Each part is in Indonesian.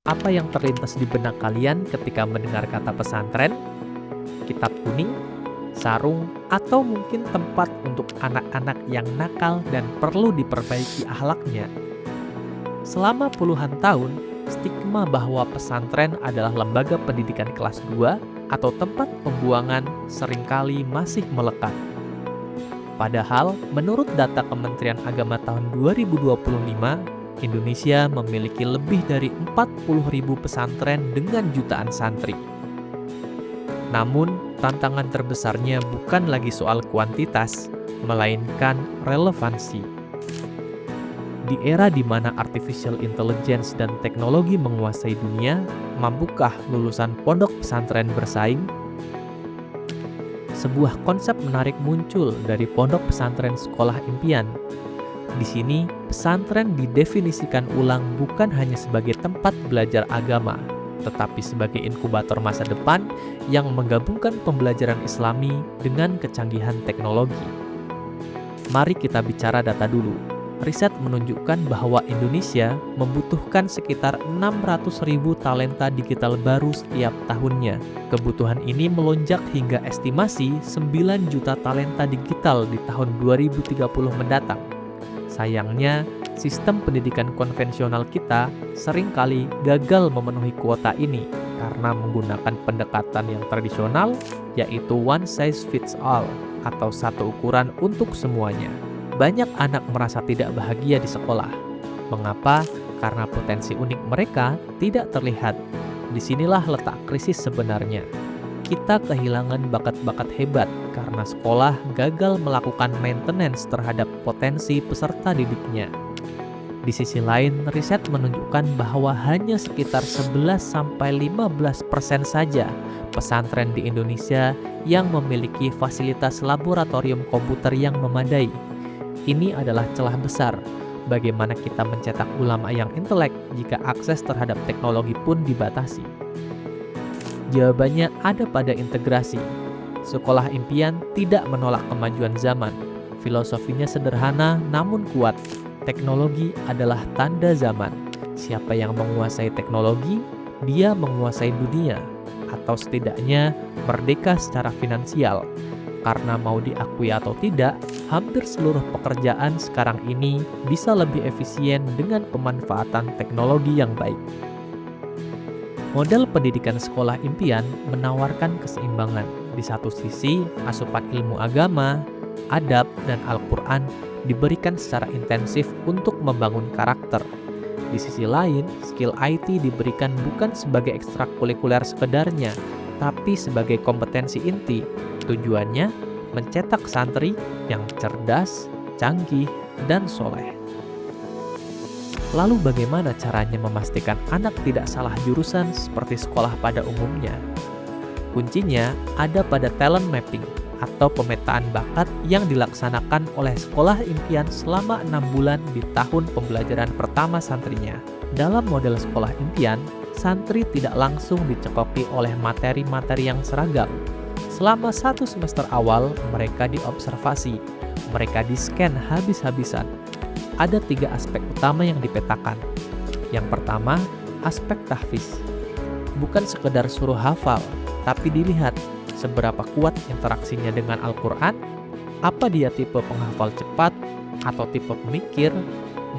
Apa yang terlintas di benak kalian ketika mendengar kata pesantren? Kitab kuning, sarung, atau mungkin tempat untuk anak-anak yang nakal dan perlu diperbaiki akhlaknya? Selama puluhan tahun, stigma bahwa pesantren adalah lembaga pendidikan kelas 2 atau tempat pembuangan seringkali masih melekat. Padahal, menurut data Kementerian Agama tahun 2025, Indonesia memiliki lebih dari 40.000 pesantren dengan jutaan santri. Namun, tantangan terbesarnya bukan lagi soal kuantitas, melainkan relevansi. Di era di mana artificial intelligence dan teknologi menguasai dunia, mampukah lulusan pondok pesantren bersaing? Sebuah konsep menarik muncul dari pondok pesantren sekolah impian. Di sini, pesantren didefinisikan ulang bukan hanya sebagai tempat belajar agama, tetapi sebagai inkubator masa depan yang menggabungkan pembelajaran Islami dengan kecanggihan teknologi. Mari kita bicara data dulu. Riset menunjukkan bahwa Indonesia membutuhkan sekitar 600.000 talenta digital baru setiap tahunnya. Kebutuhan ini melonjak hingga estimasi 9 juta talenta digital di tahun 2030 mendatang. Sayangnya, sistem pendidikan konvensional kita seringkali gagal memenuhi kuota ini karena menggunakan pendekatan yang tradisional, yaitu one size fits all atau satu ukuran untuk semuanya. Banyak anak merasa tidak bahagia di sekolah. Mengapa? Karena potensi unik mereka tidak terlihat. Disinilah letak krisis sebenarnya. Kita kehilangan bakat-bakat hebat karena sekolah gagal melakukan maintenance terhadap potensi peserta didiknya. Di sisi lain, riset menunjukkan bahwa hanya sekitar 11-15% saja pesantren di Indonesia yang memiliki fasilitas laboratorium komputer yang memadai. Ini adalah celah besar. Bagaimana kita mencetak ulama yang intelek jika akses terhadap teknologi pun dibatasi? Jawabannya ada pada integrasi. Sekolah impian tidak menolak kemajuan zaman. Filosofinya sederhana namun kuat. Teknologi adalah tanda zaman. Siapa yang menguasai teknologi, dia menguasai dunia, atau setidaknya merdeka secara finansial. Karena mau diakui atau tidak, hampir seluruh pekerjaan sekarang ini bisa lebih efisien dengan pemanfaatan teknologi yang baik. Model pendidikan sekolah impian menawarkan keseimbangan. Di satu sisi, asupan ilmu agama, adab, dan Al-Quran diberikan secara intensif untuk membangun karakter. Di sisi lain, skill IT diberikan bukan sebagai ekstrakurikuler sekedarnya, tapi sebagai kompetensi inti. Tujuannya mencetak santri yang cerdas, canggih, dan soleh. Lalu bagaimana caranya memastikan anak tidak salah jurusan seperti sekolah pada umumnya? Kuncinya ada pada talent mapping atau pemetaan bakat yang dilaksanakan oleh sekolah impian selama 6 bulan di tahun pembelajaran pertama santrinya. Dalam model sekolah impian, santri tidak langsung dicekoki oleh materi-materi yang seragam. Selama 1 semester awal, mereka diobservasi, mereka di-scan habis-habisan. Ada 3 aspek utama yang dipetakan. Yang pertama, aspek tahfiz. Bukan sekedar suruh hafal, tapi dilihat seberapa kuat interaksinya dengan Al-Quran, apa dia tipe penghafal cepat atau tipe pemikir,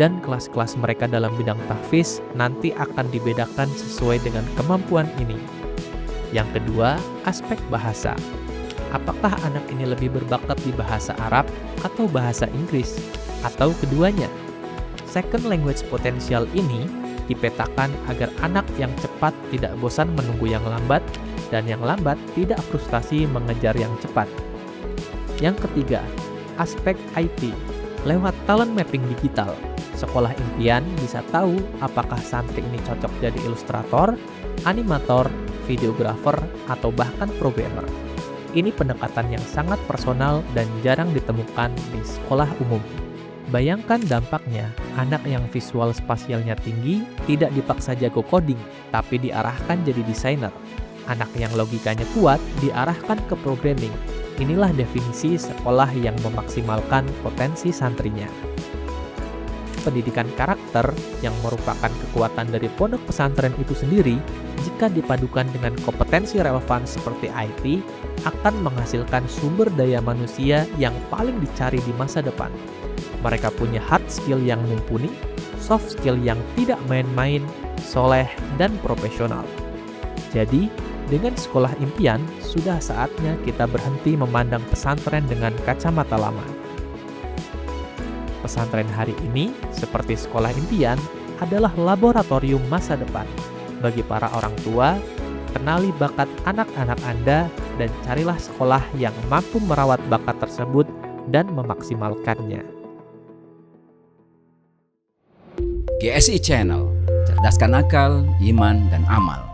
dan kelas-kelas mereka dalam bidang tahfiz nanti akan dibedakan sesuai dengan kemampuan ini. Yang kedua, aspek bahasa. Apakah anak ini lebih berbakat di bahasa Arab atau bahasa Inggris, atau keduanya? Second language potential ini dipetakan agar anak yang cepat tidak bosan menunggu yang lambat, dan yang lambat tidak frustasi mengejar yang cepat. Yang ketiga, aspek IT. Lewat talent mapping digital, sekolah impian bisa tahu apakah santri ini cocok jadi ilustrator, animator, videografer, atau bahkan programmer. Ini pendekatan yang sangat personal dan jarang ditemukan di sekolah umum. Bayangkan dampaknya, anak yang visual spasialnya tinggi tidak dipaksa jago coding, tapi diarahkan jadi desainer. Anak yang logikanya kuat diarahkan ke programming. Inilah definisi sekolah yang memaksimalkan potensi santrinya. pendidikan karakter yang merupakan kekuatan dari pondok pesantren itu sendiri, jika dipadukan dengan kompetensi relevan seperti IT, akan menghasilkan sumber daya manusia yang paling dicari di masa depan. Mereka punya hard skill yang mumpuni, soft skill yang tidak main-main, soleh, dan profesional. Jadi, dengan sekolah impian, sudah saatnya kita berhenti memandang pesantren dengan kacamata lama. Pesantren hari ini, seperti sekolah impian, adalah laboratorium masa depan. Bagi para orang tua, kenali bakat anak-anak Anda dan carilah sekolah yang mampu merawat bakat tersebut dan memaksimalkannya. GSI Channel, cerdaskan akal, iman, dan amal.